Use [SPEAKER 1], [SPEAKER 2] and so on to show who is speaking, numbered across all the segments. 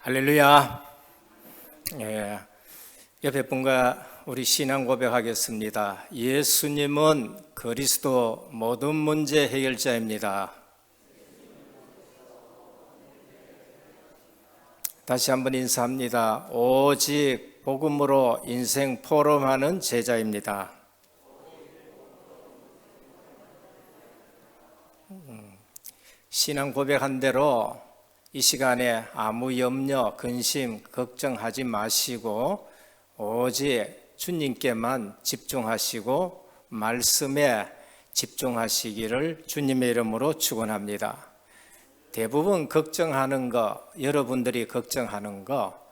[SPEAKER 1] 할렐루야. 옆에 분과 우리 신앙 고백하겠습니다. 예수님은 그리스도 모든 문제 해결자입니다. 다시 한번 인사합니다. 오직 복음으로 인생 포럼하는 제자입니다. 신앙 고백한 대로 이 시간에 아무 염려, 근심, 걱정하지 마시고 오직 주님께만 집중하시고 말씀에 집중하시기를 주님의 이름으로 축원합니다. 대부분 걱정하는 거, 여러분들이 걱정하는 거,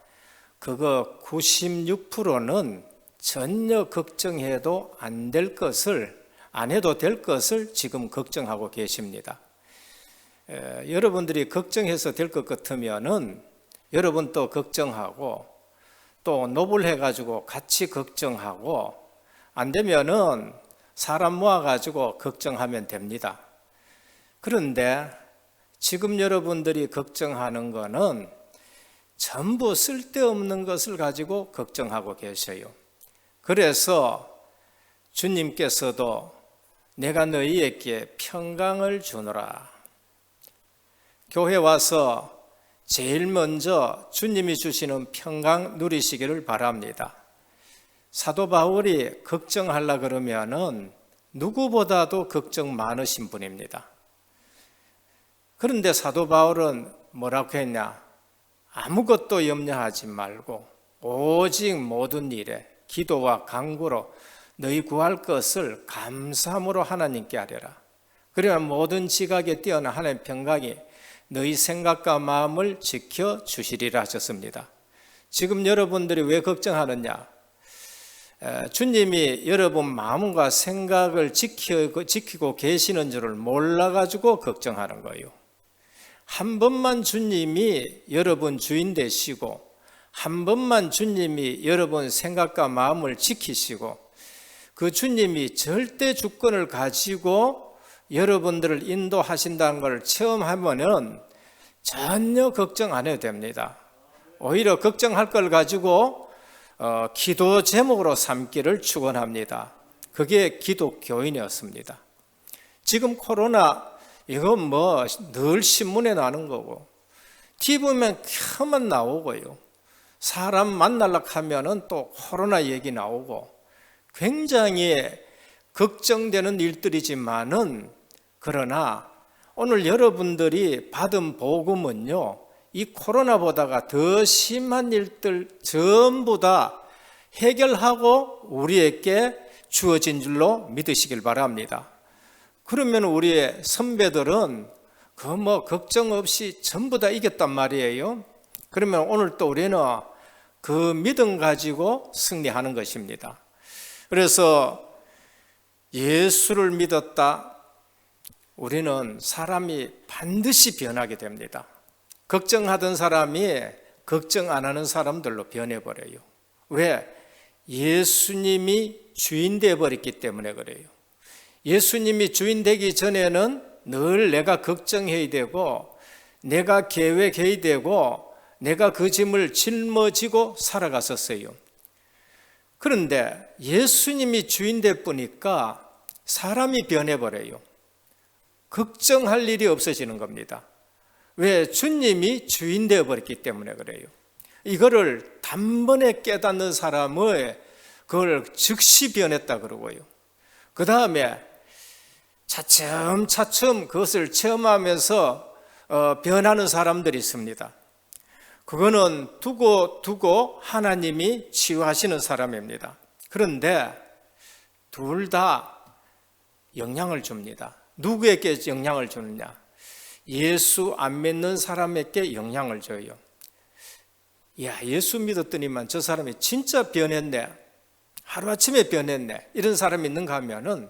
[SPEAKER 1] 그거 96%는 전혀 걱정해도 안 될 것을, 안 해도 될 것을 지금 걱정하고 계십니다. 여러분들이 걱정해서 될 것 같으면은 여러분 또 걱정하고 또 노블해가지고 같이 걱정하고 안 되면은 사람 모아가지고 걱정하면 됩니다. 그런데 지금 여러분들이 걱정하는 거는 전부 쓸데없는 것을 가지고 걱정하고 계셔요. 그래서 주님께서도 내가 너희에게 평강을 주노라. 교회 와서 제일 먼저 주님이 주시는 평강 누리시기를 바랍니다. 사도 바울이 걱정하려 그러면은 누구보다도 걱정 많으신 분입니다. 그런데 사도 바울은 뭐라고 했냐? 아무것도 염려하지 말고 오직 모든 일에 기도와 간구로 너희 구할 것을 감사함으로 하나님께 하려라. 그러면 모든 지각에 뛰어난 하나님의 평강이 너희 생각과 마음을 지켜주시리라 하셨습니다. 지금 여러분들이 왜 걱정하느냐? 주님이 여러분 마음과 생각을 지키고 계시는 줄을 몰라가지고 걱정하는 거예요. 한 번만 주님이 여러분 주인 되시고 한 번만 주님이 여러분 생각과 마음을 지키시고 그 주님이 절대 주권을 가지고 여러분들을 인도하신다는 걸 체험하면은 전혀 걱정 안 해도 됩니다. 오히려 걱정할 걸 가지고 기도 제목으로 삼기를 축원합니다. 그게 기독교인이었습니다. 지금 코로나 이건 뭐 늘 신문에 나는 거고 TV면 켜만 나오고요. 사람 만나려고 하면은 또 코로나 얘기 나오고 굉장히 걱정되는 일들이지만은 그러나 오늘 여러분들이 받은 복음은요, 이 코로나보다가 더 심한 일들 전부 다 해결하고 우리에게 주어진 줄로 믿으시길 바랍니다. 그러면 우리의 선배들은 그 뭐 걱정 없이 전부 다 이겼단 말이에요. 그러면 오늘 또 우리는 그 믿음 가지고 승리하는 것입니다. 그래서 예수를 믿었다. 우리는 사람이 반드시 변하게 됩니다. 걱정하던 사람이 걱정 안 하는 사람들로 변해버려요. 왜? 예수님이 주인 되어버렸기 때문에 그래요. 예수님이 주인 되기 전에는 늘 내가 걱정해야 되고 내가 계획해야 되고 내가 그 짐을 짊어지고 살아갔었어요. 그런데 예수님이 주인 될 보니까 사람이 변해버려요. 걱정할 일이 없어지는 겁니다. 왜? 주님이 주인 되어버렸기 때문에 그래요. 이거를 단번에 깨닫는 사람을 그걸 즉시 변했다 그러고요. 그 다음에 차츰차츰 그것을 체험하면서 변하는 사람들이 있습니다. 그거는 두고 하나님이 치유하시는 사람입니다. 그런데 둘 다 영향을 줍니다. 누구에게 영향을 주느냐? 예수 안 믿는 사람에게 영향을 줘요. 야, 예수 믿었더니만 저 사람이 진짜 변했네. 하루아침에 변했네. 이런 사람이 있는가 하면은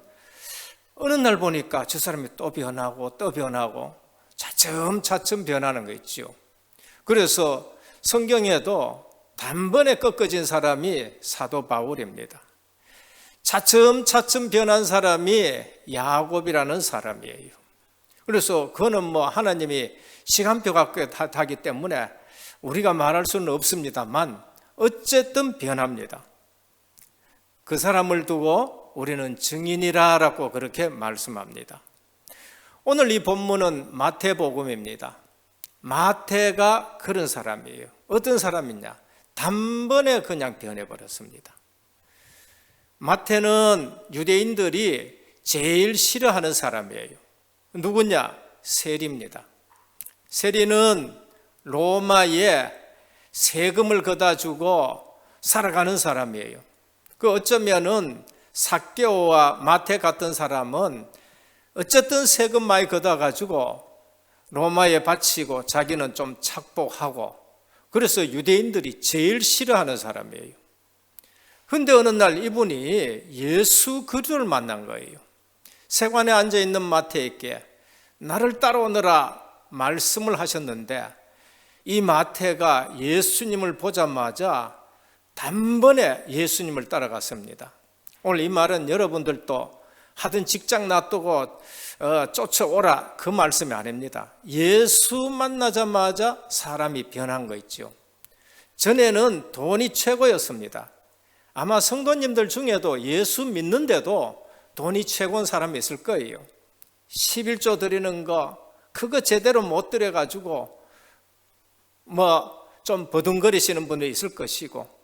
[SPEAKER 1] 어느 날 보니까 저 사람이 또 변하고 차츰차츰 변하는 거 있죠. 그래서 성경에도 단번에 꺾어진 사람이 사도 바울입니다. 차츰차츰 변한 사람이 야곱이라는 사람이에요. 그래서 그거는 뭐 하나님이 시간표 갖고 하기 때문에 우리가 말할 수는 없습니다만 어쨌든 변합니다. 그 사람을 두고 우리는 증인이라고 그렇게 말씀합니다. 오늘 이 본문은 마태복음입니다. 마태가 그런 사람이에요. 어떤 사람이냐? 단번에 그냥 변해버렸습니다. 마태는 유대인들이 제일 싫어하는 사람이에요. 누구냐? 세리입니다. 세리는 로마에 세금을 걷어 주고 살아가는 사람이에요. 그 어쩌면은 삭개오와 마태 같은 사람은 어쨌든 세금 많이 걷어 가지고 로마에 바치고 자기는 좀 착복하고, 그래서 유대인들이 제일 싫어하는 사람이에요. 그런데 어느 날 이분이 예수 그리스도를 만난 거예요. 세관에 앉아있는 마태에게 나를 따라오너라 말씀을 하셨는데, 이 마태가 예수님을 보자마자 단번에 예수님을 따라갔습니다. 오늘 이 말은 여러분들도 하던 직장 놔두고 쫓아오라 그 말씀이 아닙니다. 예수 만나자마자 사람이 변한 거 있죠. 전에는 돈이 최고였습니다. 아마 성도님들 중에도 예수 믿는데도 돈이 최고인 사람이 있을 거예요. 11조 드리는 거 그거 제대로 못 드려가지고 좀 버둥거리시는 분이 있을 것이고,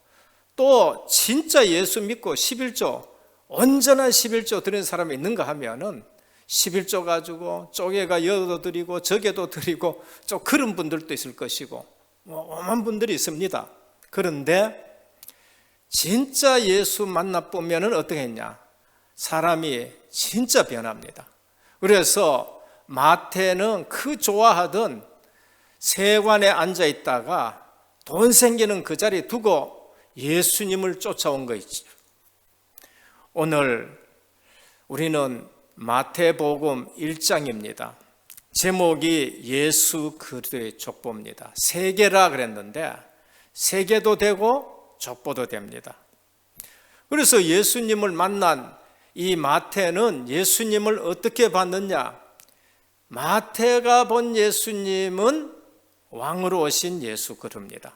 [SPEAKER 1] 또 진짜 예수 믿고 11조 온전한 11조 드리는 사람이 있는가 하면은 11조 가지고 쪼개가 여도 드리고 저게도 드리고 좀 그런 분들도 있을 것이고 오만 분들이 있습니다. 그런데 진짜 예수 만나보면은 어떻게 했냐? 사람이 진짜 변합니다. 그래서 마태는 그 좋아하던 세관에 앉아 있다가 돈 생기는 그 자리에 두고 예수님을 쫓아온 거 있죠. 오늘 우리는 마태복음 1장입니다. 제목이 예수 그리스도의 족보입니다. 세계라 그랬는데 세계도 되고 족보도 됩니다. 그래서 예수님을 만난 이 마태는 예수님을 어떻게 봤느냐? 마태가 본 예수님은 왕으로 오신 예수 그럽니다.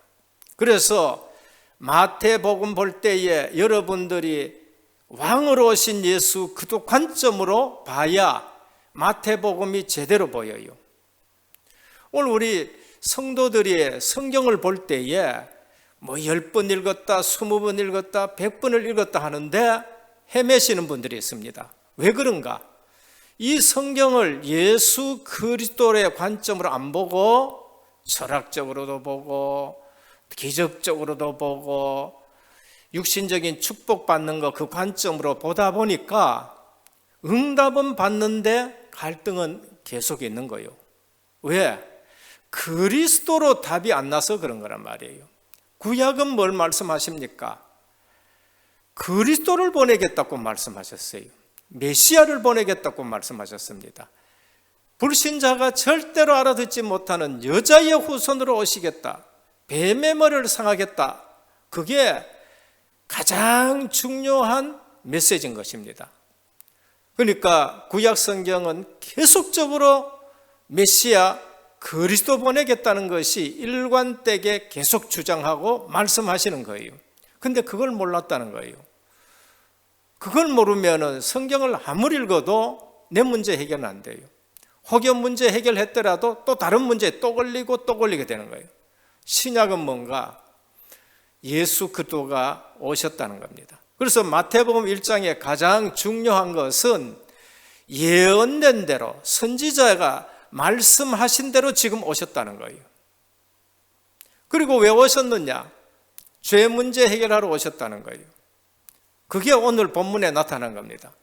[SPEAKER 1] 그래서 마태복음 볼 때에 여러분들이 왕으로 오신 예수 그도 관점으로 봐야 마태복음이 제대로 보여요. 오늘 우리 성도들이 성경을 볼 때에 10번 읽었다, 20번 읽었다, 100번을 읽었다 하는데 헤매시는 분들이 있습니다. 왜 그런가? 이 성경을 예수 그리스도의 관점으로 안 보고 철학적으로도 보고 기적적으로도 보고 육신적인 축복받는 거 그 관점으로 보다 보니까 응답은 받는데 갈등은 계속 있는 거예요. 왜? 그리스도로 답이 안 나서 그런 거란 말이에요. 구약은 뭘 말씀하십니까? 그리스도를 보내겠다고 말씀하셨어요. 메시아를 보내겠다고 말씀하셨습니다. 불신자가 절대로 알아듣지 못하는 여자의 후손으로 오시겠다. 뱀의 머리를 상하겠다. 그게 가장 중요한 메시지인 것입니다. 그러니까 구약 성경은 계속적으로 메시아 그리스도 보내겠다는 것이 일관되게 계속 주장하고 말씀하시는 거예요. 근데 그걸 몰랐다는 거예요. 그걸 모르면 성경을 아무리 읽어도 내 문제 해결은 안 돼요. 혹여 문제 해결했더라도 또 다른 문제에 또 걸리고 또 걸리게 되는 거예요. 신약은 뭔가? 예수 그리스도가 오셨다는 겁니다. 그래서 마태복음 1장에 가장 중요한 것은 예언된 대로 선지자가 말씀하신 대로 지금 오셨다는 거예요. 그리고 왜 오셨느냐? 죄 문제 해결하러 오셨다는 거예요. 그게 오늘 본문에 나타난 겁니다.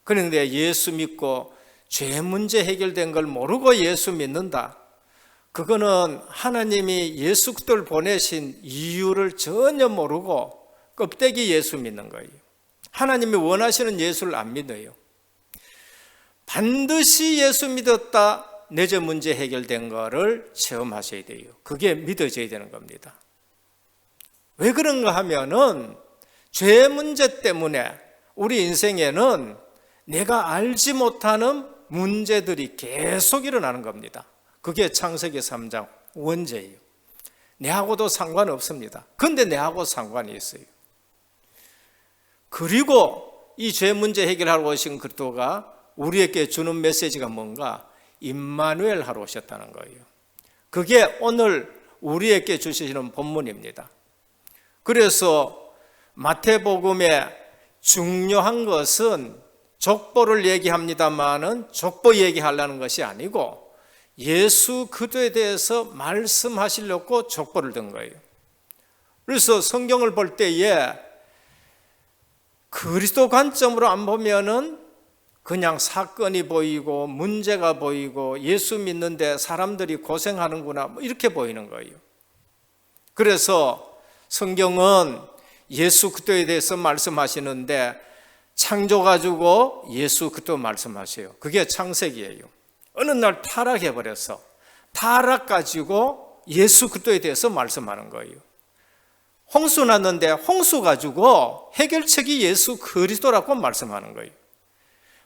[SPEAKER 1] 그런데 예수 믿고 죄 문제 해결된 걸 모르고 예수 믿는다. 그거는 하나님이 예수 그리스도를 보내신 이유를 전혀 모르고 껍데기 예수 믿는 거예요. 하나님이 원하시는 예수를 안 믿어요. 반드시 예수 믿었다. 내 죄 문제 해결된 거를 체험하셔야 돼요. 그게 믿어져야 되는 겁니다. 왜 그런가 하면은 죄 문제 때문에 우리 인생에는 내가 알지 못하는 문제들이 계속 일어나는 겁니다. 그게 창세기 3장 원죄예요. 내하고도 상관없습니다. 그런데 내하고 상관이 있어요. 그리고 이 죄 문제 해결하러 오신 그리스도가 우리에게 주는 메시지가 뭔가? 임마누엘 하러 오셨다는 거예요. 그게 오늘 우리에게 주시는 본문입니다. 그래서 마태복음의 중요한 것은 족보를 얘기합니다마는 족보 얘기하려는 것이 아니고 예수 그리스도에 대해서 말씀하시려고 족보를 든 거예요. 그래서 성경을 볼 때에 그리스도 관점으로 안 보면은 그냥 사건이 보이고 문제가 보이고 예수 믿는데 사람들이 고생하는구나 이렇게 보이는 거예요. 그래서 성경은 예수 그리스도에 대해서 말씀하시는데 창조 가지고 예수 그리스도 말씀하세요. 그게 창세기예요. 어느 날 타락해버려서 타락 가지고 예수 그리스도에 대해서 말씀하는 거예요. 홍수 났는데 홍수 가지고 해결책이 예수 그리스도라고 말씀하는 거예요.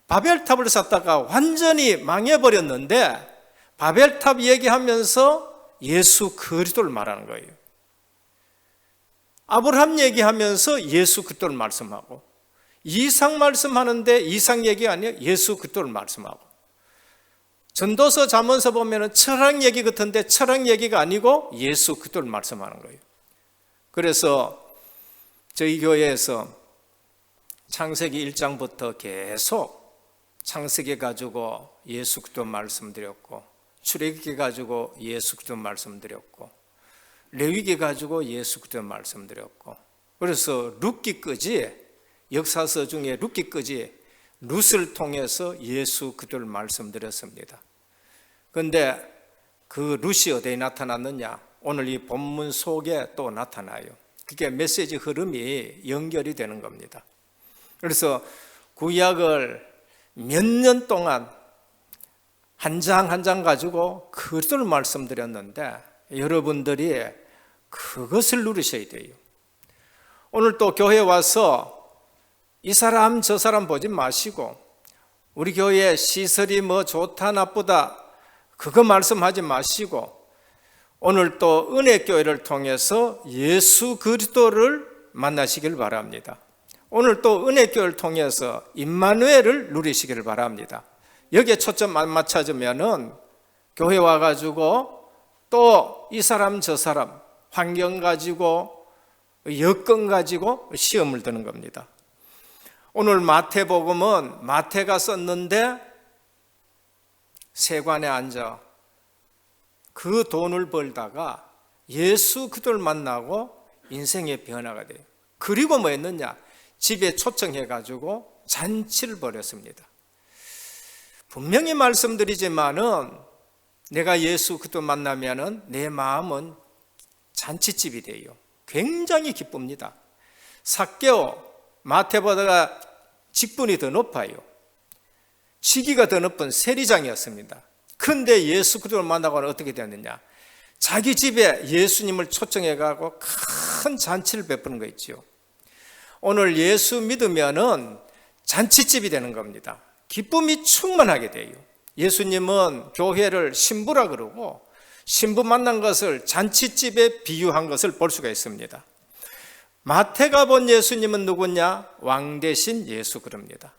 [SPEAKER 1] 바벨탑을 쌓다가 완전히 망해버렸는데 바벨탑 얘기하면서 예수 그리스도를 말하는 거예요. 아브라함 얘기하면서 예수 그리스도를 말씀하고 이삭 말씀하는데 이삭 얘기 아니에요. 예수 그리스도를 말씀하고 전도서 잠언서 보면 철학 얘기 같은데 철학 얘기가 아니고 예수 그리스도를 말씀하는 거예요. 그래서 저희 교회에서 창세기 1장부터 계속 창세기 가지고 예수 그리스도 말씀드렸고 출애굽기 가지고 예수 그리스도 말씀드렸고 레위기 가지고 예수 그리스도 말씀드렸고 그래서 룻기까지 역사서 중에 룻기까지 룻을 통해서 예수 그리스도를 말씀드렸습니다. 그런데 그 룻이 어디에 나타났느냐? 오늘 이 본문 속에 또 나타나요. 그게 메시지 흐름이 연결이 되는 겁니다. 그래서 구약을 몇 년 동안 한 장 한 장 가지고 그리스도를 말씀드렸는데 여러분들이 그것을 누리셔야 돼요. 오늘 또 교회에 와서 이 사람 저 사람 보지 마시고 우리 교회 시설이 뭐 좋다 나쁘다 그거 말씀하지 마시고 오늘 또 은혜교회를 통해서 예수 그리스도를 만나시길 바랍니다. 오늘 또 은혜교회를 통해서 임마누엘을 누리시기를 바랍니다. 여기에 초점 안 맞춰주면은 교회 와가지고 또 이 사람 저 사람 환경 가지고 여건 가지고 시험을 드는 겁니다. 오늘 마태복음은 마태가 썼는데 세관에 앉아 그 돈을 벌다가 예수 그리스도를 만나고 인생의 변화가 돼요. 그리고 뭐 했느냐? 집에 초청해가지고 잔치를 벌였습니다. 분명히 말씀드리지만은 내가 예수 그리스도 만나면은 내 마음은 잔치집이 돼요. 굉장히 기쁩니다. 삭개오 마태보다 직분이 더 높아요. 직위가 더 높은 세리장이었습니다. 그런데 예수 그리스도를 만나고는 어떻게 되었느냐? 자기 집에 예수님을 초청해가고 큰 잔치를 베푸는 거 있죠. 오늘 예수 믿으면은 잔치집이 되는 겁니다. 기쁨이 충만하게 돼요. 예수님은 교회를 신부라 그러고 신부 만난 것을 잔치집에 비유한 것을 볼 수가 있습니다. 마태가 본 예수님은 누구냐? 왕 대신 예수 그럽니다.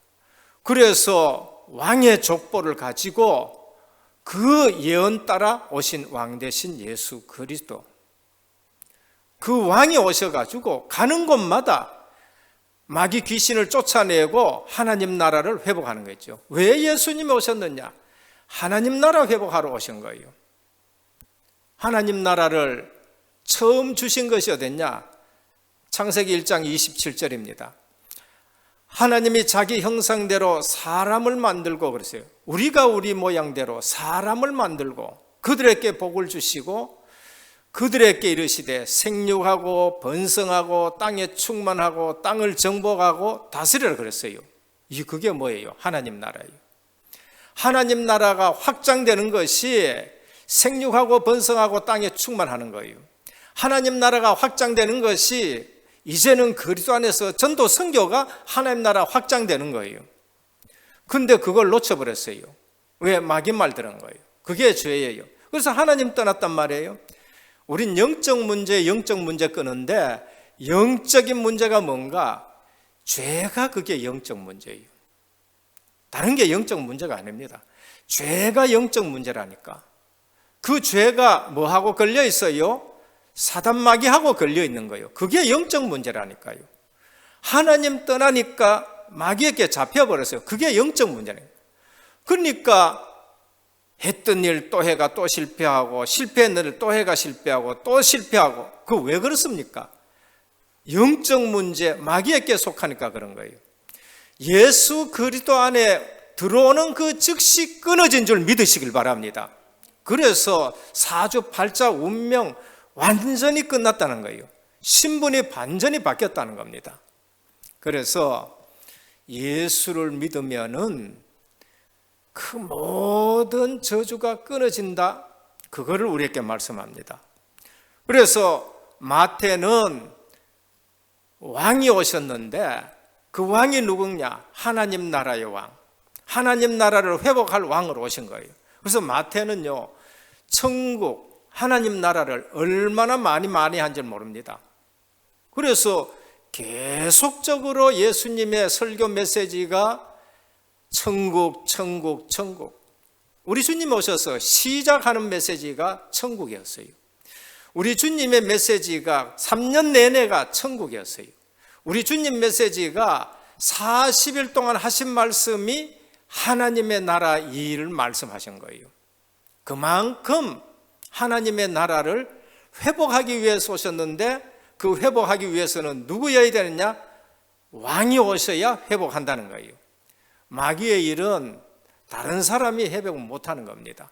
[SPEAKER 1] 그래서 왕의 족보를 가지고 그 예언 따라 오신 왕 대신 예수 그리스도, 그 왕이 오셔가지고 가는 곳마다 마귀 귀신을 쫓아내고 하나님 나라를 회복하는 거죠. 왜 예수님이 오셨느냐? 하나님 나라 회복하러 오신 거예요. 하나님 나라를 처음 주신 것이 어딨냐? 창세기 1장 27절입니다. 하나님이 자기 형상대로 사람을 만들고 그러세요. 우리가 우리 모양대로 사람을 만들고 그들에게 복을 주시고 그들에게 이르시되 생육하고 번성하고 땅에 충만하고 땅을 정복하고 다스리라 그랬어요. 그게 뭐예요? 하나님 나라예요. 하나님 나라가 확장되는 것이 생육하고 번성하고 땅에 충만하는 거예요. 하나님 나라가 확장되는 것이 이제는 그리스도 안에서 전도 선교가 하나님 나라 확장되는 거예요. 근데 그걸 놓쳐버렸어요. 왜? 마귀 말 들은 거예요. 그게 죄예요. 그래서 하나님 떠났단 말이에요. 우린 영적 문제 끄는데 영적인 문제가 뭔가? 죄가 그게 영적 문제예요. 다른 게 영적 문제가 아닙니다. 죄가 영적 문제라니까. 그 죄가 뭐하고 걸려 있어요? 사단마귀하고 걸려 있는 거예요. 그게 영적 문제라니까요. 하나님 떠나니까 마귀에게 잡혀버렸어요. 그게 영적 문제네요. 그러니까 했던 일 또 해가 또 실패하고, 실패했는 일 또 해가 실패하고 또 실패하고. 그 왜 그렇습니까? 영적 문제, 마귀에게 속하니까 그런 거예요. 예수 그리스도 안에 들어오는 그 즉시 끊어진 줄 믿으시길 바랍니다. 그래서 사주팔자 운명 완전히 끝났다는 거예요. 신분이 완전히 바뀌었다는 겁니다. 그래서 예수를 믿으면은 그 모든 저주가 끊어진다. 그거를 우리에게 말씀합니다. 그래서 마태는 왕이 오셨는데 그 왕이 누구냐? 하나님 나라의 왕. 하나님 나라를 회복할 왕으로 오신 거예요. 그래서 마태는요, 천국, 하나님 나라를 얼마나 많이 한지 모릅니다. 그래서 계속적으로 예수님의 설교 메시지가 천국, 천국, 천국. 우리 주님 오셔서 시작하는 메시지가 천국이었어요. 우리 주님의 메시지가 3년 내내가 천국이었어요. 우리 주님 메시지가 40일 동안 하신 말씀이 하나님의 나라 일을 말씀하신 거예요. 그만큼 하나님의 나라를 회복하기 위해서 오셨는데 그 회복하기 위해서는 누구여야 되느냐? 왕이 오셔야 회복한다는 거예요. 마귀의 일은 다른 사람이 회복을 못하는 겁니다.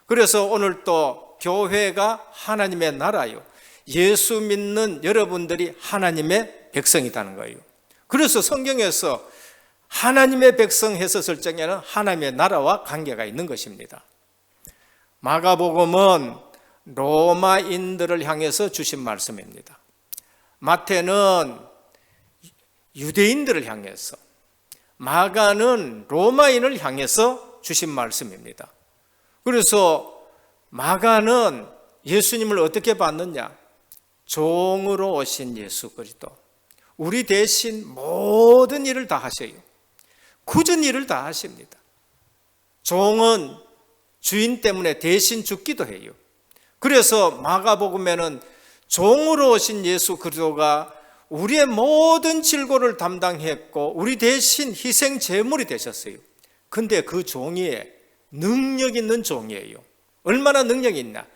[SPEAKER 1] 그래서 오늘 또 교회가 하나님의 나라요. 예수 믿는 여러분들이 하나님의 백성이라는 거예요. 그래서 성경에서 하나님의 백성 했었을 적에는 하나님의 나라와 관계가 있는 것입니다. 마가복음은 로마인들을 향해서 주신 말씀입니다. 마태는 유대인들을 향해서, 마가는 로마인을 향해서 주신 말씀입니다. 그래서 마가는 예수님을 어떻게 봤느냐? 종으로 오신 예수 그리스도. 우리 대신 모든 일을 다 하셔요. 굳은 일을 다 하십니다. 종은 주인 때문에 대신 죽기도 해요. 그래서 마가복음에는 종으로 오신 예수 그리스도가 우리의 모든 질고를 담당했고 우리 대신 희생 제물이 되셨어요. 근데 그 종이 능력 있는 종이에요. 얼마나 능력이 있나?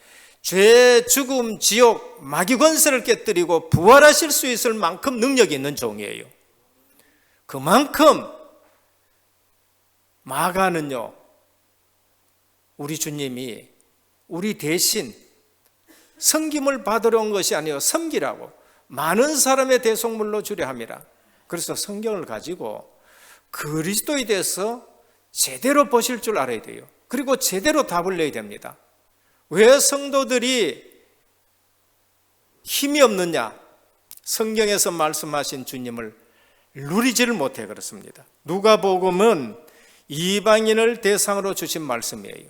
[SPEAKER 1] 죄, 죽음, 지옥, 마귀 권세를 깨뜨리고 부활하실 수 있을 만큼 능력이 있는 종이에요. 그만큼 마가는요, 우리 주님이 우리 대신 섬김을 받으러 온 것이 아니요 섬기라고 많은 사람의 대속물로 주려 함이라. 그래서 성경을 가지고 그리스도에 대해서 제대로 보실 줄 알아야 돼요. 그리고 제대로 답을 내야 됩니다. 왜 성도들이 힘이 없느냐? 성경에서 말씀하신 주님을 누리지를 못해 그렇습니다. 누가복음은 이방인을 대상으로 주신 말씀이에요.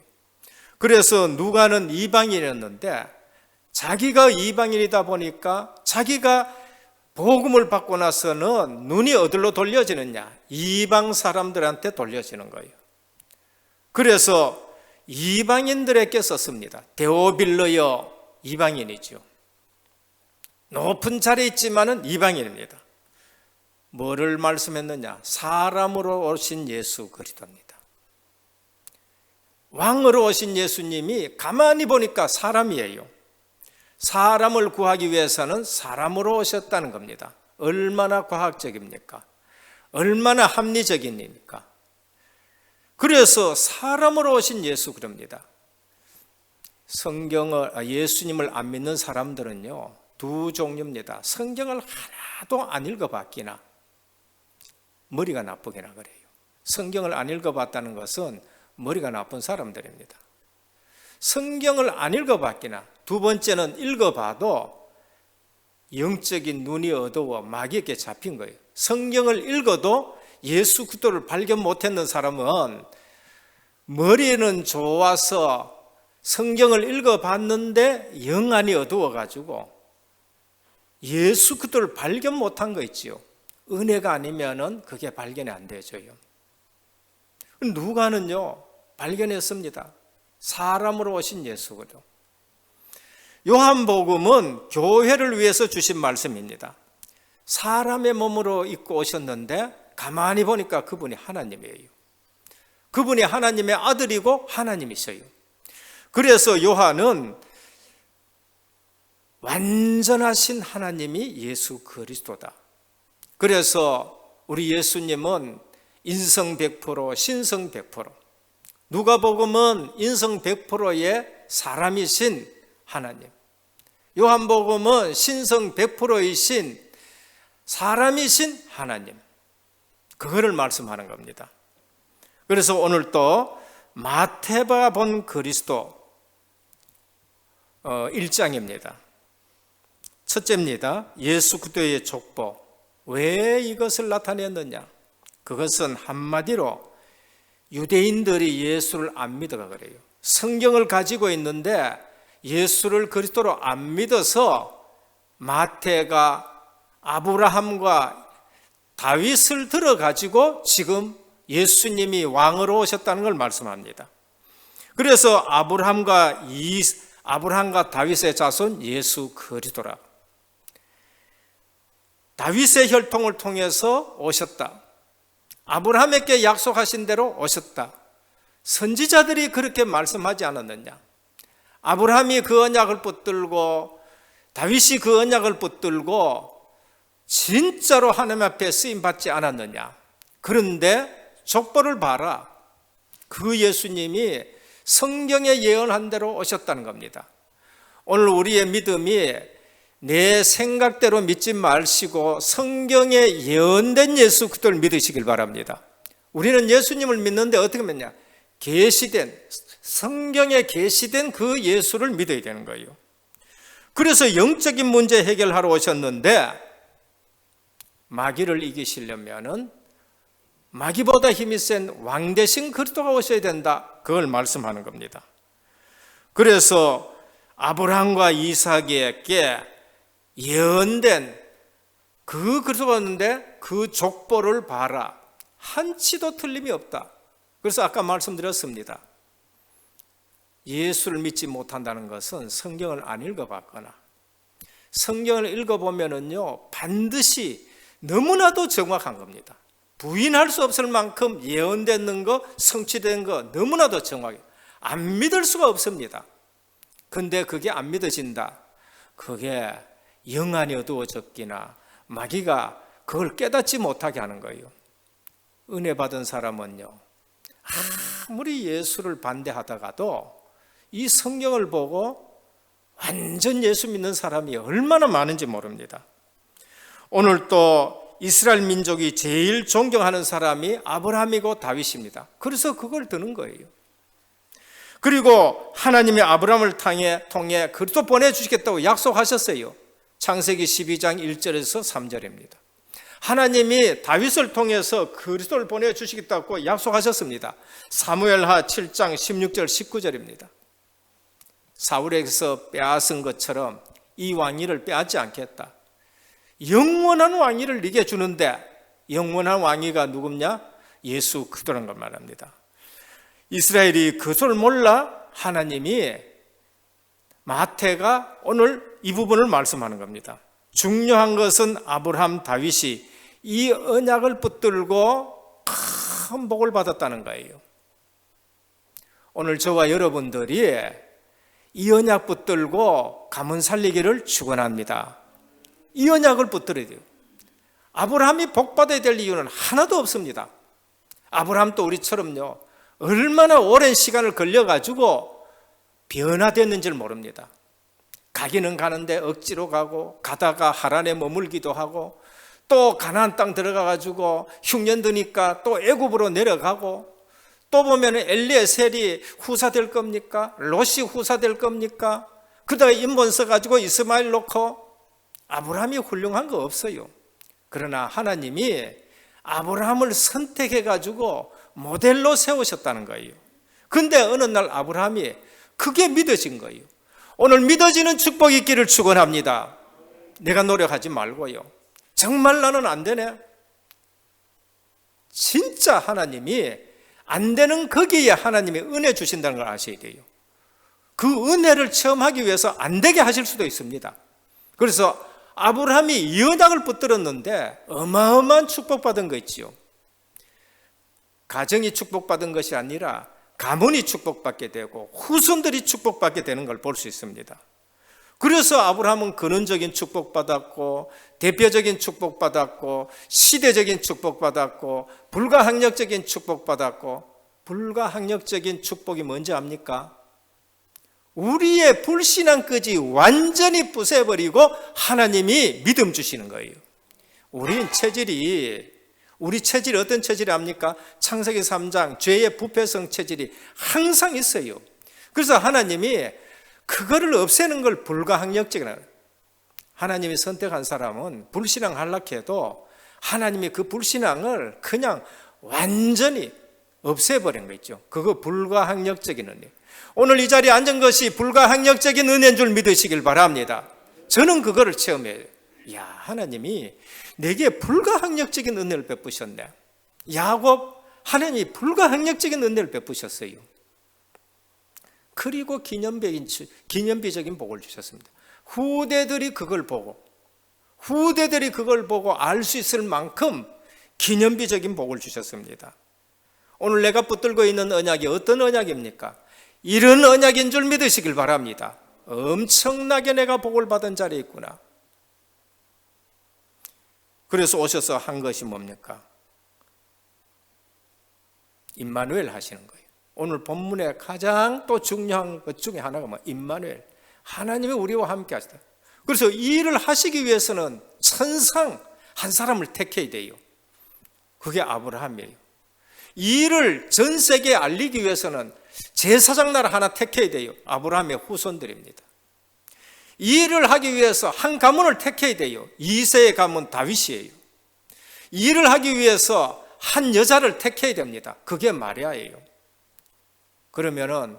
[SPEAKER 1] 그래서 누가는 이방인이었는데 자기가 이방인이다 보니까 자기가 복음을 받고 나서는 눈이 어디로 돌려지느냐? 이방 사람들한테 돌려지는 거예요. 그래서 이방인들에게 썼습니다. 데오빌러여, 이방인이죠. 높은 자리에 있지만은 이방인입니다. 뭐를 말씀했느냐? 사람으로 오신 예수 그리스도입니다. 왕으로 오신 예수님이 가만히 보니까 사람이에요. 사람을 구하기 위해서는 사람으로 오셨다는 겁니다. 얼마나 과학적입니까? 얼마나 합리적입니까? 그래서 사람으로 오신 예수 그럽니다. 예수님을 안 믿는 사람들은요, 두 종류입니다. 성경을 하나도 안 읽어봤기나 머리가 나쁘기나 그래요. 성경을 안 읽어봤다는 것은 머리가 나쁜 사람들입니다. 성경을 안 읽어봤기나, 두 번째는 읽어봐도 영적인 눈이 어두워 마귀에게 잡힌 거예요. 성경을 읽어도 예수 그리스도를 발견 못했는 사람은 머리는 좋아서 성경을 읽어봤는데 영안이 어두워가지고 예수 그리스도를 발견 못한 거 있지요. 은혜가 아니면은 그게 발견이 안 되죠요. 누가는요 발견했습니다. 사람으로 오신 예수 그리스도. 요한복음은 교회를 위해서 주신 말씀입니다. 사람의 몸으로 입고 오셨는데 가만히 보니까 그분이 하나님이에요. 그분이 하나님의 아들이고 하나님이셔요. 그래서 요한은 완전하신 하나님이 예수 그리스도다. 그래서 우리 예수님은 인성 100%, 신성 100%. 누가복음은 인성 100%의 사람이신 하나님. 요한복음은 신성 100%이신 사람이신 하나님. 그거를 말씀하는 겁니다. 그래서 오늘 또 마태가 본 그리스도 1장입니다. 첫째입니다. 예수 그리스도의 족보. 왜 이것을 나타냈느냐? 그것은 한마디로 유대인들이 예수를 안 믿어가 그래요. 성경을 가지고 있는데 예수를 그리스도로 안 믿어서 마태가 아브라함과 다윗을 들어가지고 지금 예수님이 왕으로 오셨다는 걸 말씀합니다. 그래서 아브라함과 다윗의 자손 예수 그리스도라. 다윗의 혈통을 통해서 오셨다. 아브라함에게 약속하신 대로 오셨다. 선지자들이 그렇게 말씀하지 않았느냐? 아브라함이 그 언약을 붙들고 다윗이 그 언약을 붙들고 진짜로 하나님 앞에 쓰임 받지 않았느냐? 그런데 족보를 봐라. 그 예수님이 성경에 예언한 대로 오셨다는 겁니다. 오늘 우리의 믿음이 내 생각대로 믿지 마시고 성경에 예언된 예수 그리스도를 믿으시길 바랍니다. 우리는 예수님을 믿는데 어떻게 믿냐? 계시된, 성경에 계시된 그 예수를 믿어야 되는 거예요. 그래서 영적인 문제 해결하러 오셨는데 마귀를 이기시려면은 마귀보다 힘이 센 왕 대신 그리스도가 오셔야 된다. 그걸 말씀하는 겁니다. 그래서 아브라함과 이삭에게 예언된 그 그리스도가 왔는데 그 족보를 봐라. 한치도 틀림이 없다. 그래서 아까 말씀드렸습니다. 예수를 믿지 못한다는 것은 성경을 안 읽어봤거나 성경을 읽어보면은요 반드시 너무나도 정확한 겁니다. 부인할 수 없을 만큼 예언되는 거, 성취된 거 너무나도 정확해요. 안 믿을 수가 없습니다. 근데 그게 안 믿어진다. 그게 영안이 어두워졌기나 마귀가 그걸 깨닫지 못하게 하는 거예요. 은혜 받은 사람은요 아무리 예수를 반대하다가도 이 성경을 보고 완전 예수 믿는 사람이 얼마나 많은지 모릅니다. 오늘 또 이스라엘 민족이 제일 존경하는 사람이 아브라함이고 다윗입니다. 그래서 그걸 드는 거예요. 그리고 하나님이 아브라함을 통해 그리스도 보내주시겠다고 약속하셨어요. 창세기 12장 1절에서 3절입니다. 하나님이 다윗을 통해서 그리스도를 보내주시겠다고 약속하셨습니다. 사무엘하 7장 16절 19절입니다. 사울에게서 빼앗은 것처럼 이 왕위를 빼앗지 않겠다. 영원한 왕위를 네게 주는데 영원한 왕위가 누굽냐? 예수 그리스도라는 걸 말합니다. 이스라엘이 그것을 몰라 하나님이 마태가 오늘 이 부분을 말씀하는 겁니다. 중요한 것은 아브라함, 다윗이 이 언약을 붙들고 큰 복을 받았다는 거예요. 오늘 저와 여러분들이 이 언약 붙들고 가문 살리기를 축원합니다. 이 언약을 붙들어야 돼요. 아브라함이 복받아야 될 이유는 하나도 없습니다. 아브라함도 우리처럼요 얼마나 오랜 시간을 걸려가지고 변화됐는지를 모릅니다. 가기는 가는데 억지로 가고 가다가 하란에 머물기도 하고 또 가나안 땅 들어가가지고 흉년 드니까 또 애굽으로 내려가고 또 보면 엘리에셀이 후사될 겁니까? 롯이 후사될 겁니까? 그다가 인본 써가지고 이스마엘 놓고 아브라함이 훌륭한 거 없어요. 그러나 하나님이 아브라함을 선택해가지고 모델로 세우셨다는 거예요. 근데 어느 날 아브라함이 그게 믿어진 거예요. 오늘 믿어지는 축복이 있기를 축원합니다. 내가 노력하지 말고요. 정말 나는 안 되네. 진짜 하나님이 안 되는 거기에 하나님이 은혜 주신다는 걸 아셔야 돼요. 그 은혜를 체험하기 위해서 안 되게 하실 수도 있습니다. 그래서 아브라함이 연약을 붙들었는데 어마어마한 축복받은 거 있지요. 가정이 축복받은 것이 아니라 가문이 축복받게 되고 후손들이 축복받게 되는 걸 볼 수 있습니다. 그래서 아브라함은 근원적인 축복받았고 대표적인 축복받았고 시대적인 축복받았고 불가항력적인 축복받았고, 불가항력적인 축복이 뭔지 압니까? 우리의 불신앙까지 완전히 부숴버리고 하나님이 믿음 주시는 거예요. 우리 체질이 어떤 체질이 압니까? 창세기 3장 죄의 부패성 체질이 항상 있어요. 그래서 하나님이 그거를 없애는 걸 불가항력적이라. 하나님이 선택한 사람은 불신앙 하려해도 하나님이 그 불신앙을 그냥 완전히 없애버린 거 있죠. 그거 불가항력적인 은혜. 오늘 이 자리에 앉은 것이 불가항력적인 은혜인 줄 믿으시길 바랍니다. 저는 그거를 체험해요. 야, 하나님이 내게 불가항력적인 은혜를 베푸셨네. 야곱, 하나님이 불가항력적인 은혜를 베푸셨어요. 그리고 기념비적인 복을 주셨습니다. 후대들이 그걸 보고 알 수 있을 만큼 기념비적인 복을 주셨습니다. 오늘 내가 붙들고 있는 언약이 어떤 언약입니까? 이런 언약인 줄 믿으시길 바랍니다. 엄청나게 내가 복을 받은 자리에 있구나. 그래서 오셔서 한 것이 뭡니까? 임마누엘 하시는 거예요. 오늘 본문에 가장 또 중요한 것 중에 하나가 임마누엘, 하나님이 우리와 함께 하시다. 그래서 이 일을 하시기 위해서는 천상 한 사람을 택해야 돼요. 그게 아브라함이에요. 이 일을 전 세계에 알리기 위해서는 제사장 나라 하나 택해야 돼요. 아브라함의 후손들입니다. 이 일을 하기 위해서 한 가문을 택해야 돼요. 2세의 가문 다윗이에요. 이 일을 하기 위해서 한 여자를 택해야 됩니다. 그게 마리아예요. 그러면은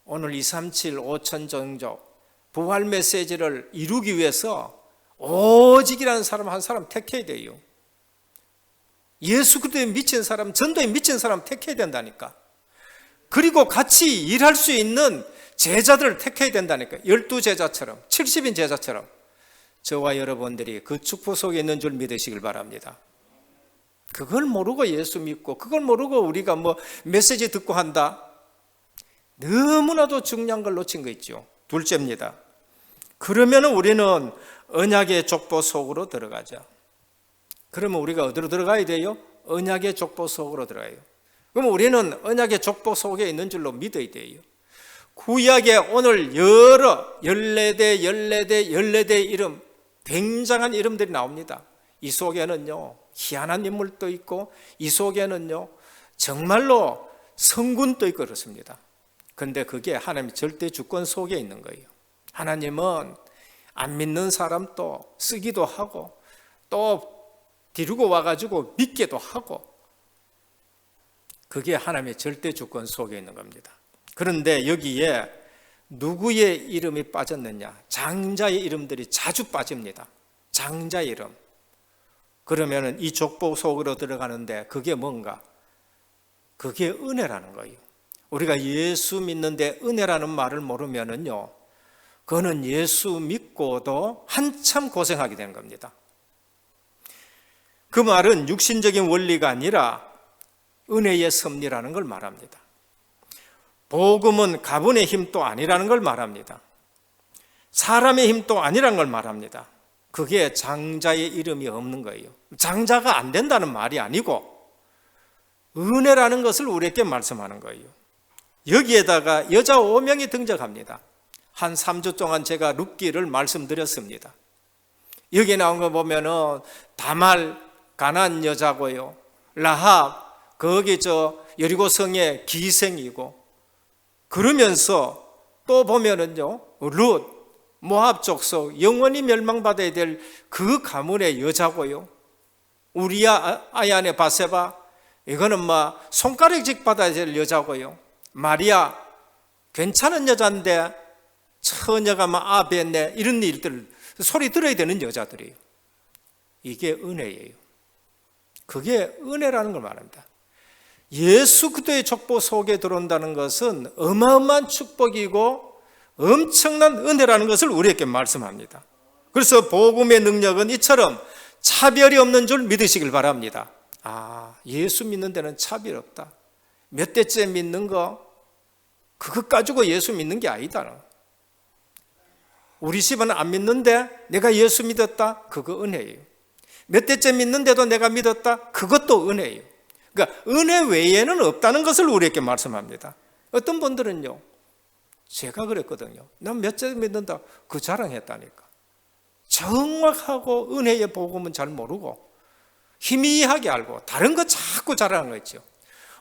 [SPEAKER 1] 오늘 237 5천 종족 부활 메시지를 이루기 위해서 오직이라는 사람 한 사람 택해야 돼요. 예수 그리스도에 미친 사람, 전도에 미친 사람 택해야 된다니까. 그리고 같이 일할 수 있는 제자들을 택해야 된다니까. 12제자처럼 70인 제자처럼 저와 여러분들이 그 축복 속에 있는 줄 믿으시길 바랍니다. 그걸 모르고 예수 믿고 그걸 모르고 우리가 메시지 듣고 한다. 너무나도 중요한 걸 놓친 거 있죠. 둘째입니다. 그러면 우리는 언약의 족보 속으로 들어가자. 그러면 우리가 어디로 들어가야 돼요? 언약의 족보 속으로 들어가요. 그럼 우리는 언약의 족보 속에 있는 줄로 믿어야 돼요. 구약에 오늘 여러 14대 이름, 굉장한 이름들이 나옵니다. 이 속에는요 희한한 인물도 있고 이 속에는요 정말로 성군도 있고 그렇습니다. 그런데 그게 하나님의 절대 주권 속에 있는 거예요. 하나님은 안 믿는 사람도 쓰기도 하고 또 데리고 와가지고 믿게도 하고, 그게 하나님의 절대 주권 속에 있는 겁니다. 그런데 여기에 누구의 이름이 빠졌느냐? 장자의 이름들이 자주 빠집니다. 장자의 이름. 그러면 이 족보 속으로 들어가는데 그게 뭔가? 그게 은혜라는 거예요. 우리가 예수 믿는데 은혜라는 말을 모르면은요, 그거는 예수 믿고도 한참 고생하게 되는 겁니다. 그 말은 육신적인 원리가 아니라 은혜의 섭리라는 걸 말합니다. 복음은 가문의 힘도 아니라는 걸 말합니다. 사람의 힘도 아니라는 걸 말합니다. 그게 장자의 이름이 없는 거예요. 장자가 안 된다는 말이 아니고 은혜라는 것을 우리에게 말씀하는 거예요. 여기에다가 여자 5명이 등장합니다. 한 3주 동안 제가 룻기를 말씀드렸습니다. 여기 나온 거 보면은 다말 가나안 여자고요, 라합 거기 여리고성의 기생이고, 그러면서 또 보면은요 룻 모압 족속 영원히 멸망받아야 될 그 가문의 여자고요, 우리야 아야네 바세바 이거는 손가락질 받아야 될 여자고요, 마리아 괜찮은 여자인데 처녀가 막 아베네 이런 일들 소리 들어야 되는 여자들이에요. 이게 은혜예요. 그게 은혜라는 걸 말합니다. 예수 그리스도의 족보 속에 들어온다는 것은 어마어마한 축복이고 엄청난 은혜라는 것을 우리에게 말씀합니다. 그래서 복음의 능력은 이처럼 차별이 없는 줄 믿으시길 바랍니다. 예수 믿는 데는 차별 없다. 몇 대째 믿는 거 그것 가지고 예수 믿는 게 아니다. 우리 집은 안 믿는데 내가 예수 믿었다? 그거 은혜예요. 몇 대째 믿는데도 내가 믿었다? 그것도 은혜예요. 그러니까 은혜 외에는 없다는 것을 우리에게 말씀합니다. 어떤 분들은요, 제가 그랬거든요. 난 몇째 믿는다. 그 자랑했다니까. 정확하고 은혜의 복음은 잘 모르고 희미하게 알고 다른 거 자꾸 자랑하는 거 있죠.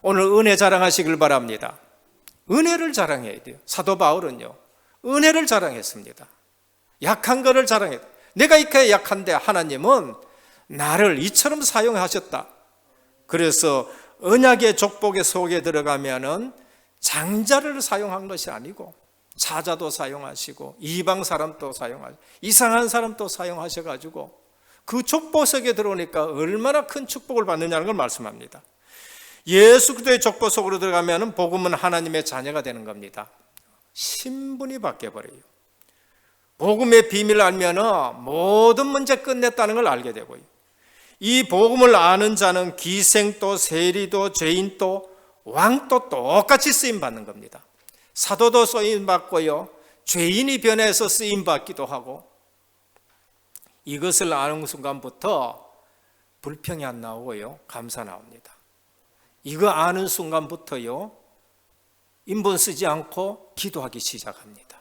[SPEAKER 1] 오늘 은혜 자랑하시길 바랍니다. 은혜를 자랑해야 돼요. 사도 바울은요, 은혜를 자랑했습니다. 약한 거를 자랑했다. 내가 이렇게 약한데 하나님은 나를 이처럼 사용하셨다. 그래서 언약의 족복의 속에 들어가면은 장자를 사용한 것이 아니고 사자도 사용하시고 이방 사람도 사용하시고 이상한 사람도 사용하셔가지고 그 족보 속에 들어오니까 얼마나 큰 축복을 받느냐는 걸 말씀합니다. 예수 그리스도의 족보 속으로 들어가면 복음은 하나님의 자녀가 되는 겁니다. 신분이 바뀌어버려요. 복음의 비밀을 알면 모든 문제 끝냈다는 걸 알게 되고요. 이 복음을 아는 자는 기생도 세리도 죄인도 왕도 똑같이 쓰임받는 겁니다. 사도도 쓰임받고요, 죄인이 변해서 쓰임받기도 하고, 이것을 아는 순간부터 불평이 안 나오고요, 감사 나옵니다. 이거 아는 순간부터요, 인본 쓰지 않고 기도하기 시작합니다.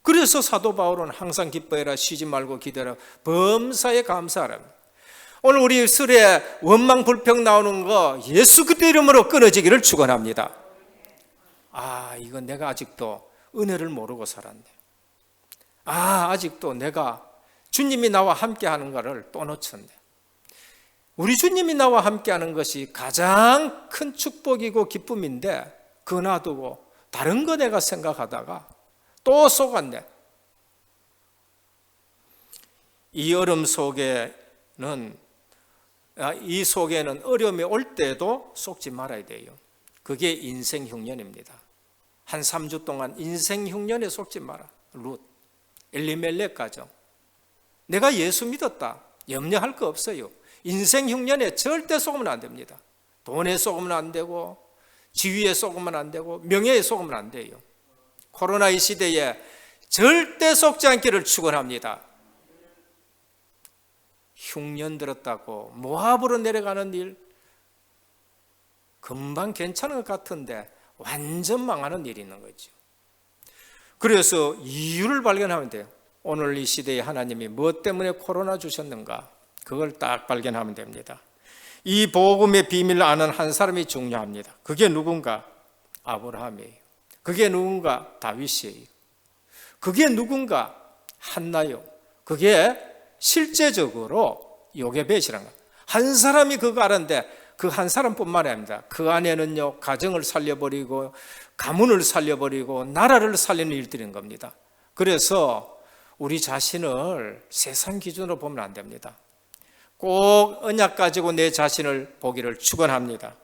[SPEAKER 1] 그래서 사도 바울은 항상 기뻐해라, 쉬지 말고 기도하라, 범사에 감사하라. 오늘 우리 설에 원망 불평 나오는 거 예수 그리스도 이름으로 끊어지기를 축원합니다. 이건 내가 아직도 은혜를 모르고 살았네. 아직도 내가 주님이 나와 함께하는 것을 또 놓쳤네. 우리 주님이 나와 함께하는 것이 가장 큰 축복이고 기쁨인데 그거 놔두고 다른 거 내가 생각하다가 또 속았네. 이 어려움 속에는 어려움이 올 때도 속지 말아야 돼요. 그게 인생 흉년입니다. 한 3주 동안 인생 흉년에 속지 마라. 룻, 엘리멜렉 가정. 내가 예수 믿었다. 염려할 거 없어요. 인생 흉년에 절대 속으면 안 됩니다. 돈에 속으면 안 되고 지위에 속으면 안 되고 명예에 속으면 안 돼요. 코로나 이 시대에 절대 속지 않기를 축원합니다. 흉년 들었다고 모압으로 내려가는 일 금방 괜찮은 것 같은데 완전 망하는 일이 있는 거죠. 그래서 이유를 발견하면 돼요. 오늘 이 시대에 하나님이 무엇 때문에 코로나 주셨는가, 그걸 딱 발견하면 됩니다. 이 복음의 비밀을 아는 한 사람이 중요합니다. 그게 누군가? 아브라함이에요. 그게 누군가? 다윗이에요. 그게 누군가? 한나요. 그게 실제적으로 요게벳이라는 거예요. 한 사람이 그거 알았는데 그 한 사람뿐만 아닙니다. 그 안에는요, 가정을 살려버리고 가문을 살려버리고 나라를 살리는 일들인 겁니다. 그래서 우리 자신을 세상 기준으로 보면 안 됩니다. 꼭 언약 가지고 내 자신을 보기를 축원합니다.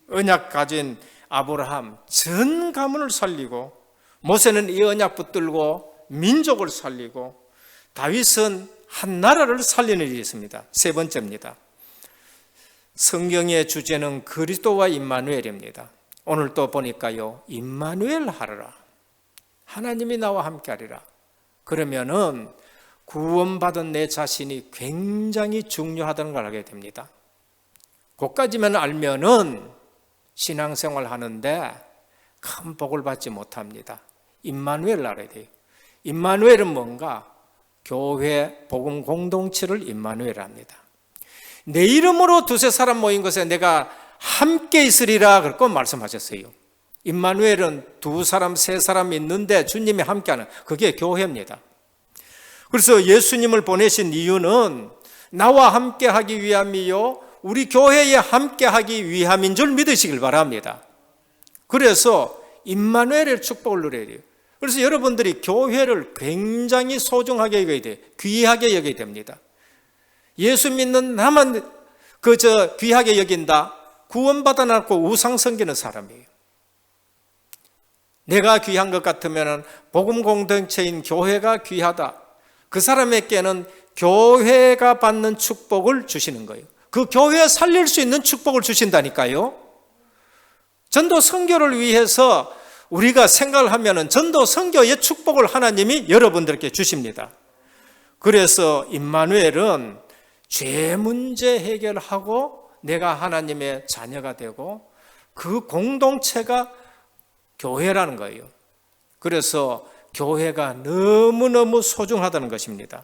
[SPEAKER 1] 언약 가진 아브라함 전 가문을 살리고, 모세는 이 언약 붙들고 민족을 살리고, 다윗은 한 나라를 살리는 일이 있습니다. 세 번째입니다. 성경의 주제는 그리스도와 임마누엘입니다. 오늘 또 보니까요, 임마누엘 하리라, 하나님이 나와 함께 하리라. 그러면은 구원받은 내 자신이 굉장히 중요하다는 걸 알게 됩니다. 그것까지만 알면은 신앙생활 하는데 큰 복을 받지 못합니다. 임마누엘 알아야 돼요. 임마누엘은 뭔가? 교회 복음 공동체를 임마누엘 합니다. 내 이름으로 두세 사람 모인 것에 내가 함께 있으리라 그렇게 말씀하셨어요. 임마누엘은 두 사람 세 사람 있는데 주님이 함께하는, 그게 교회입니다. 그래서 예수님을 보내신 이유는 나와 함께하기 위함이요, 우리 교회에 함께하기 위함인 줄 믿으시길 바랍니다. 그래서 임마누엘의 축복을 누려야 돼요. 그래서 여러분들이 교회를 굉장히 소중하게 여겨야 돼요. 귀하게 여겨야 됩니다. 예수 믿는 나만 귀하게 여긴다. 구원받아 놨고 우상 섬기는 사람이에요. 내가 귀한 것 같으면 복음 공동체인 교회가 귀하다. 그 사람에게는 교회가 받는 축복을 주시는 거예요. 그 교회 살릴 수 있는 축복을 주신다니까요. 전도 선교를 위해서 우리가 생각을 하면은 전도 선교의 축복을 하나님이 여러분들께 주십니다. 그래서 임마누엘은 죄 문제 해결하고 내가 하나님의 자녀가 되고 그 공동체가 교회라는 거예요. 그래서 교회가 너무너무 소중하다는 것입니다.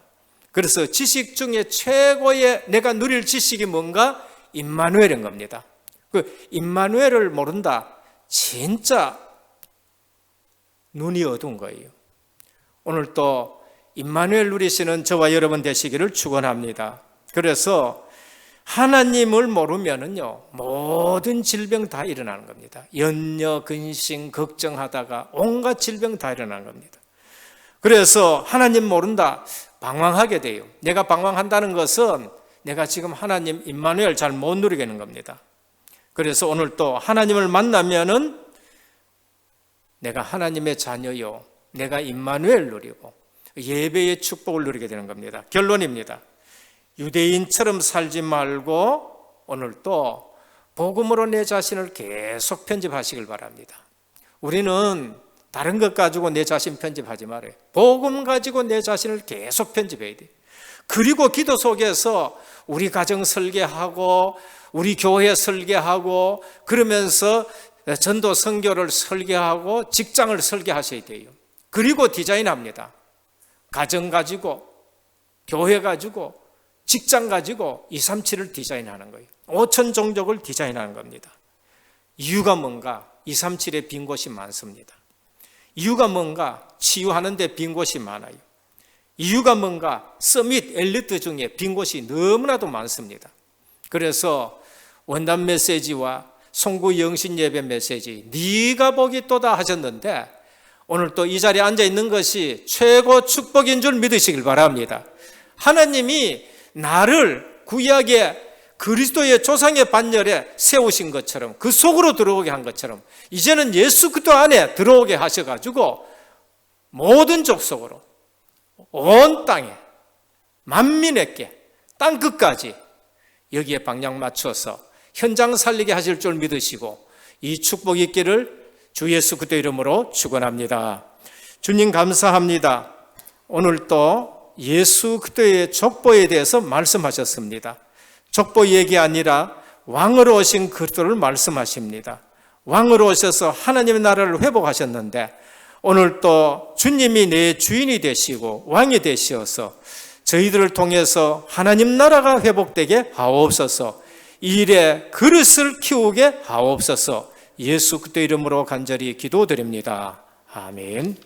[SPEAKER 1] 그래서 지식 중에 최고의 내가 누릴 지식이 뭔가? 임마누엘인 겁니다. 그 임마누엘을 모른다. 진짜 눈이 어두운 거예요. 오늘 또 임마누엘 누리시는 저와 여러분 되시기를 축원합니다. 그래서 하나님을 모르면은요 모든 질병 다 일어나는 겁니다. 염려, 근심, 걱정하다가 온갖 질병 다 일어나는 겁니다. 그래서 하나님 모른다 방황하게 돼요. 내가 방황한다는 것은 내가 지금 하나님 임마누엘 잘 못 누리겠는 겁니다. 그래서 오늘 또 하나님을 만나면은 내가 하나님의 자녀요, 내가 임마누엘 누리고 예배의 축복을 누리게 되는 겁니다. 결론입니다. 유대인처럼 살지 말고 오늘 또 복음으로 내 자신을 계속 편집하시길 바랍니다. 우리는 다른 것 가지고 내 자신 편집하지 말아요. 복음 가지고 내 자신을 계속 편집해야 돼요. 그리고 기도 속에서 우리 가정 설계하고 우리 교회 설계하고 그러면서 전도 선교를 설계하고 직장을 설계하셔야 돼요. 그리고 디자인합니다. 가정 가지고 교회 가지고 직장 가지고 237을 디자인하는 거예요. 5천 종족을 디자인하는 겁니다. 이유가 뭔가? 237에 빈 곳이 많습니다. 이유가 뭔가? 치유하는 데 빈 곳이 많아요. 이유가 뭔가? 서밋, 엘리트 중에 빈 곳이 너무나도 많습니다. 그래서 원단 메시지와 송구 영신 예배 메시지 네가 복이 또다 하셨는데 오늘 또 이 자리에 앉아 있는 것이 최고 축복인 줄 믿으시길 바랍니다. 하나님이 나를 구약의 그리스도의 조상의 반열에 세우신 것처럼 그 속으로 들어오게 한 것처럼 이제는 예수 그리스도 안에 들어오게 하셔가지고 모든 족속으로 온 땅에 만민에게 땅끝까지 여기에 방향 맞춰서 현장 살리게 하실 줄 믿으시고 이 축복이 있기를 주 예수 그리스도 이름으로 축원합니다. 주님 감사합니다. 오늘 또 예수 그리스도의 족보에 대해서 말씀하셨습니다. 족보 얘기 아니라 왕으로 오신 그리스도를 말씀하십니다. 왕으로 오셔서 하나님의 나라를 회복하셨는데 오늘 또 주님이 내 주인이 되시고 왕이 되시어서 저희들을 통해서 하나님 나라가 회복되게 하옵소서. 이 일에 그릇을 키우게 하옵소서. 예수 그리스도 이름으로 간절히 기도드립니다. 아멘.